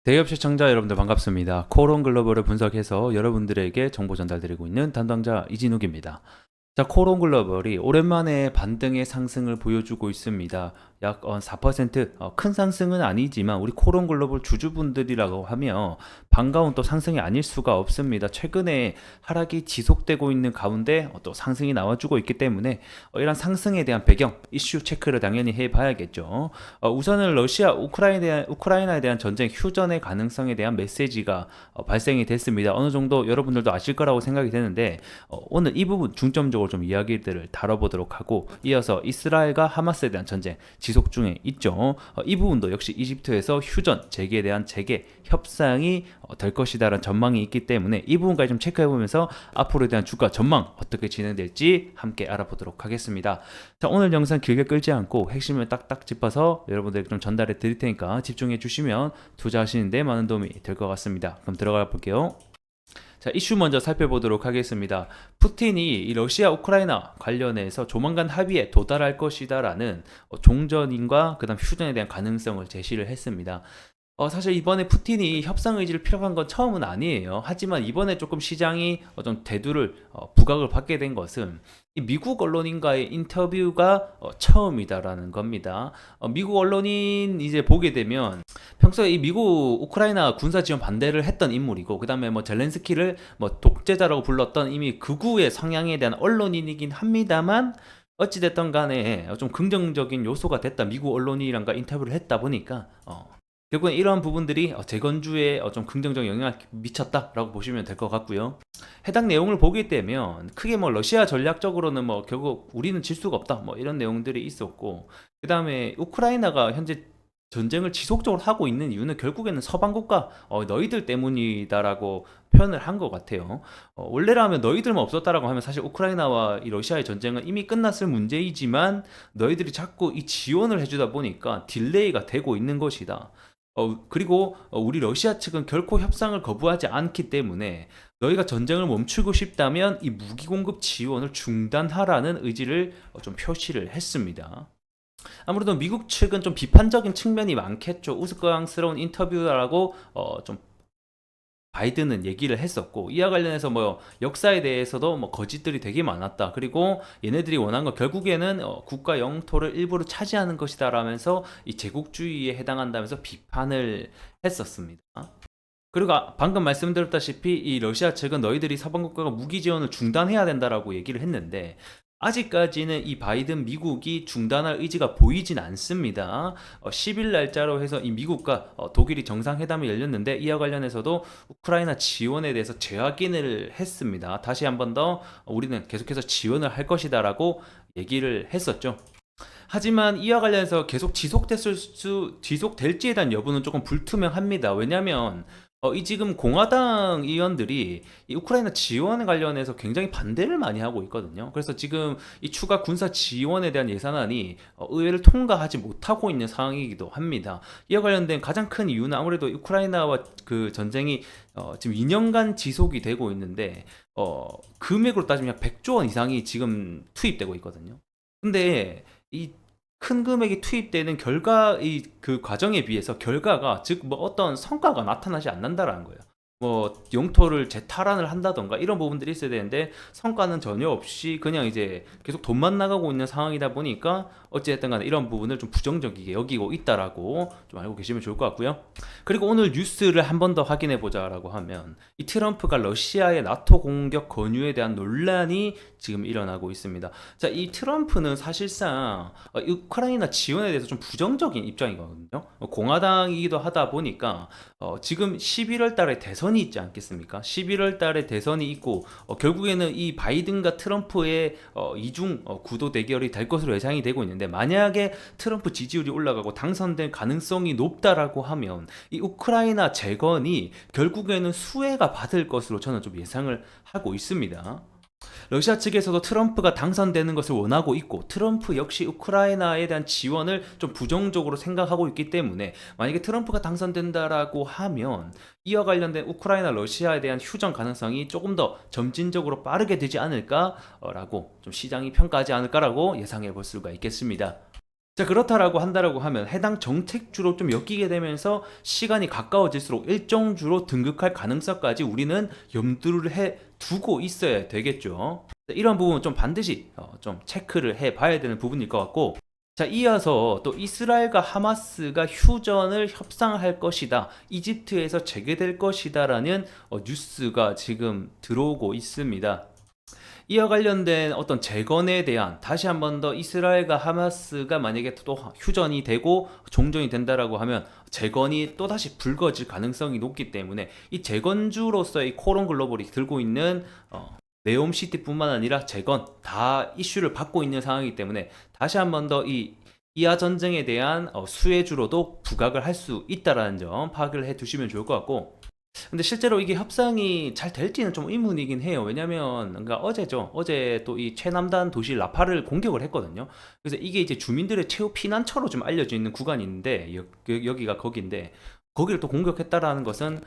대기업 시청자 여러분들 반갑습니다. 코론 글로벌을 분석해서 여러분들에게 정보 전달드리고 있는 담당자 이진욱입니다. 자, 코론 글로벌이 오랜만에 반등의 상승을 보여주고 있습니다. 약 4%, 큰 상승은 아니지만 우리 코론 글로벌 주주분들이라고 하면 반가운 또 상승이 아닐 수가 없습니다. 최근에 하락이 지속되고 있는 가운데 또 상승이 나와주고 있기 때문에 이런 상승에 대한 배경, 이슈 체크를 당연히 해봐야겠죠. 우선은 러시아, 우크라이나에 대한 전쟁 휴전의 가능성에 대한 메시지가 발생이 됐습니다. 어느 정도 여러분들도 아실 거라고 생각이 되는데 오늘 이 부분 중점적으로 좀 이야기들을 다뤄보도록 하고, 이어서 이스라엘과 하마스에 대한 전쟁 지속 중에 있죠. 이 부분도 역시 이집트에서 휴전 재개에 대한 재개 협상이 될 것이다라는 전망이 있기 때문에 이 부분까지 좀 체크해보면서 앞으로에 대한 주가 전망 어떻게 진행될지 함께 알아보도록 하겠습니다. 자, 오늘 영상 길게 끌지 않고 핵심을 딱딱 짚어서 여러분들에게 좀 전달해 드릴 테니까 집중해 주시면 투자하시는데 많은 도움이 될 것 같습니다. 그럼 들어가 볼게요. 자, 이슈 먼저 살펴보도록 하겠습니다. 푸틴이 이 러시아 우크라이나 관련해서 조만간 합의에 도달할 것이다라는 종전인과 그다음 휴전에 대한 가능성을 제시를 했습니다. 사실 이번에 푸틴이 협상 의지를 표명한 건 처음은 아니에요. 하지만 이번에 조금 시장이 좀 대두를 부각을 받게 된 것은 이 미국 언론인과의 인터뷰가 처음이다라는 겁니다. 미국 언론인 이제 보게 되면 평소에 이 미국 우크라이나 군사 지원 반대를 했던 인물이고, 그다음에 뭐 젤렌스키를 뭐 독재자라고 불렀던 이미 극우의 성향에 대한 언론인이긴 합니다만, 어찌됐든 간에 좀 긍정적인 요소가 됐다 미국 언론인이랑가 인터뷰를 했다 보니까 결국엔 이러한 부분들이 재건주에 좀 긍정적 영향을 미쳤다라고 보시면 될 것 같고요. 해당 내용을 보게 되면 크게 뭐 러시아 전략적으로는 뭐 결국 우리는 질 수가 없다 뭐 이런 내용들이 있었고, 그 다음에 우크라이나가 현재 전쟁을 지속적으로 하고 있는 이유는 결국에는 서방 국가 너희들 때문이다라고 표현을 한 것 같아요. 원래라면 너희들만 없었다라고 하면 사실 우크라이나와 이 러시아의 전쟁은 이미 끝났을 문제이지만 너희들이 자꾸 이 지원을 해주다 보니까 딜레이가 되고 있는 것이다. 그리고 우리 러시아 측은 결코 협상을 거부하지 않기 때문에 너희가 전쟁을 멈추고 싶다면 이 무기 공급 지원을 중단하라는 의지를 좀 표시를 했습니다. 아무래도 미국 측은 좀 비판적인 측면이 많겠죠. 우스꽝스러운 인터뷰라고 좀 바이든은 얘기를 했었고, 이와 관련해서 뭐 역사에 대해서도 뭐 거짓들이 되게 많았다. 그리고 얘네들이 원한 건 결국에는 국가 영토를 일부러 차지하는 것이다라면서 이 제국주의에 해당한다면서 비판을 했었습니다. 그리고 방금 말씀드렸다시피 이 러시아 측은 너희들이 서방 국가가 무기 지원을 중단해야 된다라고 얘기를 했는데, 아직까지는 이 바이든 미국이 중단할 의지가 보이진 않습니다. 10일 날짜로 해서 이 미국과 독일이 정상회담이 열렸는데, 이와 관련해서도 우크라이나 지원에 대해서 재확인을 했습니다. 다시 한 번 더 우리는 계속해서 지원을 할 것이다라고 얘기를 했었죠. 하지만 이와 관련해서 계속 지속될지에 대한 여부는 조금 불투명합니다. 왜냐하면 이 지금 공화당 의원들이 이 우크라이나 지원 관련해서 굉장히 반대를 많이 하고 있거든요. 그래서 지금 이 추가 군사 지원에 대한 예산안이 의회를 통과하지 못하고 있는 상황이기도 합니다. 이와 관련된 가장 큰 이유는 아무래도 우크라이나와 그 전쟁이 지금 2년간 지속이 되고 있는데 금액으로 따지면 약 100조 원 이상이 지금 투입되고 있거든요. 근데 이 큰 금액이 투입되는 결과 이 그 과정에 비해서 결과가, 즉 뭐 어떤 성과가 나타나지 않는다라는 거예요. 뭐 영토를 재탈환을 한다던가 이런 부분들이 있어야 되는데 성과는 전혀 없이 그냥 이제 계속 돈만 나가고 있는 상황이다 보니까 어찌됐든 간에 이런 부분을 좀 부정적이게 여기고 있다라고 좀 알고 계시면 좋을 것 같고요. 그리고 오늘 뉴스를 한 번 더 확인해 보자라고 하면 이 트럼프가 러시아의 나토 공격 권유에 대한 논란이 지금 일어나고 있습니다. 자, 이 트럼프는 사실상 우크라이나 지원에 대해서 좀 부정적인 입장이거든요. 공화당이기도 하다 보니까 지금 11월 달에 대선이 있지 않겠습니까? 11월 달에 대선이 있고 결국에는 이 바이든과 트럼프의 이중 구도 대결이 될 것으로 예상이 되고 있는데, 만약에 트럼프 지지율이 올라가고 당선될 가능성이 높다라고 하면 이 우크라이나 재건이 결국에는 수혜가 받을 것으로 저는 좀 예상을 하고 있습니다. 러시아 측에서도 트럼프가 당선되는 것을 원하고 있고, 트럼프 역시 우크라이나에 대한 지원을 좀 부정적으로 생각하고 있기 때문에 만약에 트럼프가 당선된다라고 하면 이와 관련된 우크라이나 러시아에 대한 휴전 가능성이 조금 더 점진적으로 빠르게 되지 않을까라고 좀 시장이 평가하지 않을까라고 예상해 볼 수가 있겠습니다. 자, 그렇다라고 한다라고 하면 해당 정책주로 좀 엮이게 되면서 시간이 가까워질수록 일정 주로 등극할 가능성까지 우리는 염두를 해 두고 있어야 되겠죠. 이런 부분은 좀 반드시 좀 체크를 해 봐야 되는 부분일 것 같고, 자, 이어서 또 이스라엘과 하마스가 휴전을 협상할 것이다, 이집트에서 재개될 것이다라는 뉴스가 지금 들어오고 있습니다. 이와 관련된 어떤 재건에 대한, 다시 한번 더 이스라엘과 하마스가 만약에 또 휴전이 되고 종전이 된다라고 하면 재건이 또다시 불거질 가능성이 높기 때문에 이 재건주로서의 코론 글로벌이 들고 있는 네옴시티뿐만 아니라 재건 다 이슈를 받고 있는 상황이기 때문에 다시 한번 더 이 이하 전쟁에 대한 수혜주로도 부각을 할 수 있다라는 점 파악을 해 두시면 좋을 것 같고, 근데 실제로 이게 협상이 잘 될지는 좀 의문이긴 해요. 왜냐면, 그러니까 어제죠. 어제 또 이 최남단 도시 라파를 공격을 했거든요. 그래서 이게 이제 주민들의 최후 피난처로 좀 알려져 있는 구간이 있는데, 여기가 거기인데, 거기를 또 공격했다라는 것은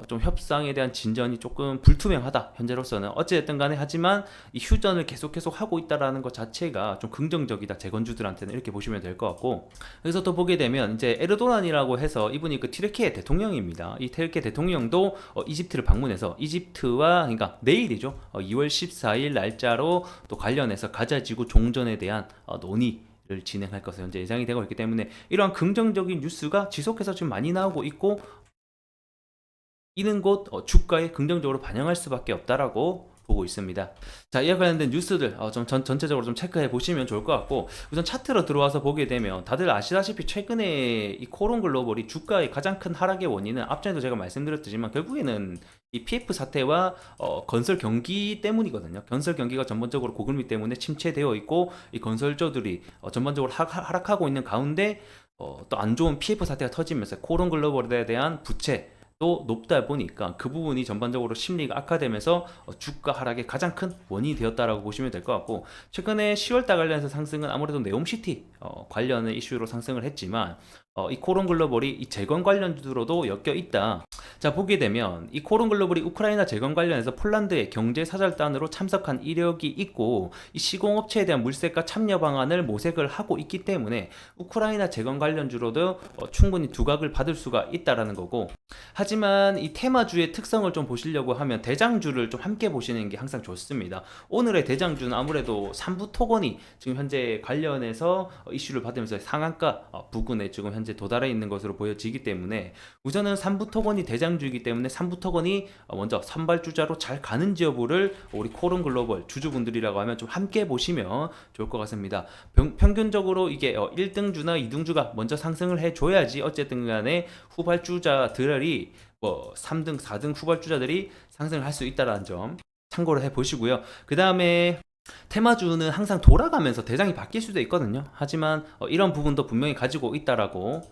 좀 협상에 대한 진전이 조금 불투명하다, 현재로서는. 어찌됐든 간에, 하지만 이 휴전을 계속 하고 있다라는 것 자체가 좀 긍정적이다, 재건주들한테는. 이렇게 보시면 될 것 같고, 그래서 또 보게 되면 이제 에르도안이라고 해서 이분이 그 튀르키예 대통령입니다. 이 튀르키예 대통령도 이집트를 방문해서 이집트와, 그러니까 내일이죠, 2월 14일 날짜로 또 관련해서 가자지구 종전에 대한 논의를 진행할 것으로 현재 예상이 되고 있기 때문에 이러한 긍정적인 뉴스가 지속해서 지금 많이 나오고 있고, 이는 곧 주가에 긍정적으로 반영할 수밖에 없다라고 보고 있습니다. 자, 이와 관련된 뉴스들 좀 전체적으로 좀 체크해 보시면 좋을 것 같고, 우선 차트로 들어와서 보게 되면 다들 아시다시피 최근에 이 코론 글로벌이 주가의 가장 큰 하락의 원인은, 앞전에도 제가 말씀드렸지만 결국에는 이 PF 사태와 건설 경기 때문이거든요. 건설 경기가 전반적으로 고금리 때문에 침체되어 있고, 이 건설주들이 전반적으로 하락하고 있는 가운데 또 안 좋은 PF 사태가 터지면서 코론 글로벌에 대한 부채 또 높다 보니까 그 부분이 전반적으로 심리가 악화되면서 주가 하락의 가장 큰 원인이 되었다라고 보시면 될 것 같고, 최근에 10월달 관련해서 상승은 아무래도 네옴시티 관련의 이슈로 상승을 했지만, 이 코론 글로벌이 이 재건 관련주로도 엮여 있다. 자, 보게 되면 이 코론 글로벌이 우크라이나 재건 관련해서 폴란드의 경제 사절단으로 참석한 이력이 있고, 이 시공업체에 대한 물색과 참여 방안을 모색을 하고 있기 때문에 우크라이나 재건 관련주로도 충분히 두각을 받을 수가 있다라는 거고, 하지만 이 테마주의 특성을 좀 보시려고 하면 대장주를 좀 함께 보시는 게 항상 좋습니다. 오늘의 대장주는 아무래도 삼부토건이 지금 현재 관련해서 이슈를 받으면서 상한가 부근에 지금 현재 도달해 있는 것으로 보여지기 때문에, 우선은 삼부토건이 대장주이기 때문에 삼부토건이 먼저 선발주자로 잘 가는지 여부를 우리 코론 글로벌 주주분들이라고 하면 좀 함께 보시면 좋을 것 같습니다. 평균적으로 이게 1등주나 2등주가 먼저 상승을 해줘야지 어쨌든 간에 후발주자들이 3등, 4등 후발주자들이 상승을 할 수 있다는 점 참고를 해 보시고요. 그 다음에 테마주는 항상 돌아가면서 대장이 바뀔 수도 있거든요. 하지만 이런 부분도 분명히 가지고 있다라고,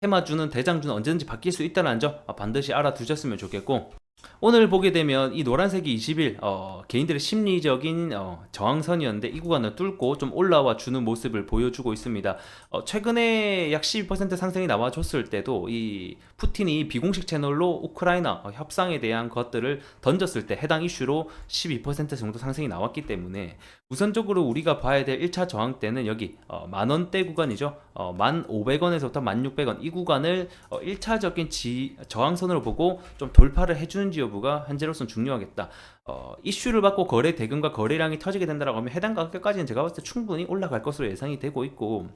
테마주는 대장주는 언제든지 바뀔 수 있다는 점 반드시 알아두셨으면 좋겠고, 오늘 보게 되면 이 노란색이 20일 개인들의 심리적인 저항선이었는데 이 구간을 뚫고 좀 올라와 주는 모습을 보여주고 있습니다. 최근에 약 12% 상승이 나와줬을 때도 이 푸틴이 비공식 채널로 우크라이나 협상에 대한 것들을 던졌을 때 해당 이슈로 12% 정도 상승이 나왔기 때문에, 우선적으로 우리가 봐야 될 1차 저항 때는 여기 만원대 구간이죠. 1,500원에서부터 1,600원 이 구간을 1차적인 저항선으로 보고 좀 돌파를 해주는지 여부가 현재로서는 중요하겠다. 이슈를 받고 거래 대금과 거래량이 터지게 된다고 하면 해당 가격까지는 제가 봤을 때 충분히 올라갈 것으로 예상이 되고 있고,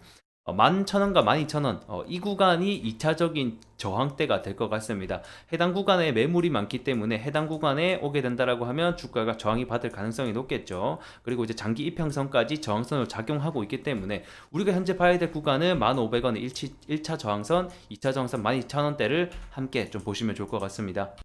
11,000원과 12,000원 이 구간이 2차적인 저항대가 될 것 같습니다. 해당 구간에 매물이 많기 때문에 해당 구간에 오게 된다라고 하면 주가가 저항이 받을 가능성이 높겠죠. 그리고 이제 장기 이평선까지 저항선으로 작용하고 있기 때문에 우리가 현재 봐야 될 구간은 1,500원의 1차 저항선, 2차 저항선 12,000원대를 함께 좀 보시면 좋을 것 같습니다.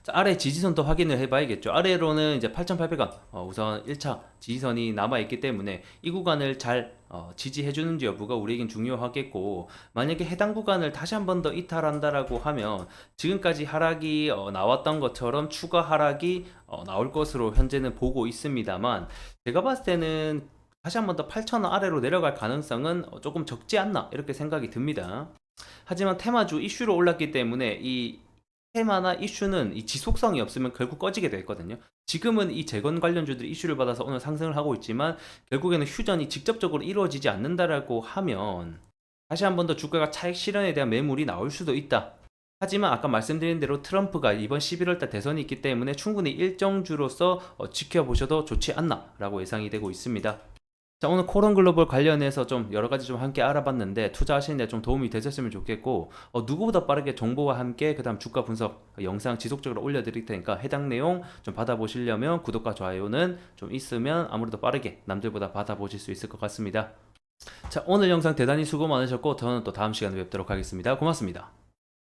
자, 아래 지지선도 확인을 해봐야겠죠. 아래로는 이제 8,800원 우선 1차 지지선이 남아있기 때문에 이 구간을 잘 지지해주는지 여부가 우리에겐 중요하겠고, 만약에 해당 구간을 다시 한 번 더 이탈한다라고 하면 지금까지 하락이 나왔던 것처럼 추가 하락이 나올 것으로 현재는 보고 있습니다만, 제가 봤을 때는 다시 한 번 더 8,000원 아래로 내려갈 가능성은 조금 적지 않나 이렇게 생각이 듭니다. 하지만 테마주 이슈로 올랐기 때문에 이 테마나 이슈는 이 지속성이 없으면 결국 꺼지게 되거든요. 지금은 이 재건 관련주들이 이슈를 받아서 오늘 상승을 하고 있지만 결국에는 휴전이 직접적으로 이루어지지 않는다라고 하면 다시 한 번 더 주가가 차익 실현에 대한 매물이 나올 수도 있다. 하지만 아까 말씀드린 대로 트럼프가 이번 11월 달 대선이 있기 때문에 충분히 일정주로서 지켜보셔도 좋지 않나라고 예상이 되고 있습니다. 자, 오늘 코론 글로벌 관련해서 좀 여러 가지 좀 함께 알아봤는데 투자하시는데 좀 도움이 되셨으면 좋겠고 누구보다 빠르게 정보와 함께 그다음 주가 분석 영상 지속적으로 올려드릴 테니까 해당 내용 좀 받아보시려면 구독과 좋아요는 좀 있으면 아무래도 빠르게 남들보다 받아보실 수 있을 것 같습니다. 자, 오늘 영상 대단히 수고 많으셨고 저는 또 다음 시간에 뵙도록 하겠습니다. 고맙습니다.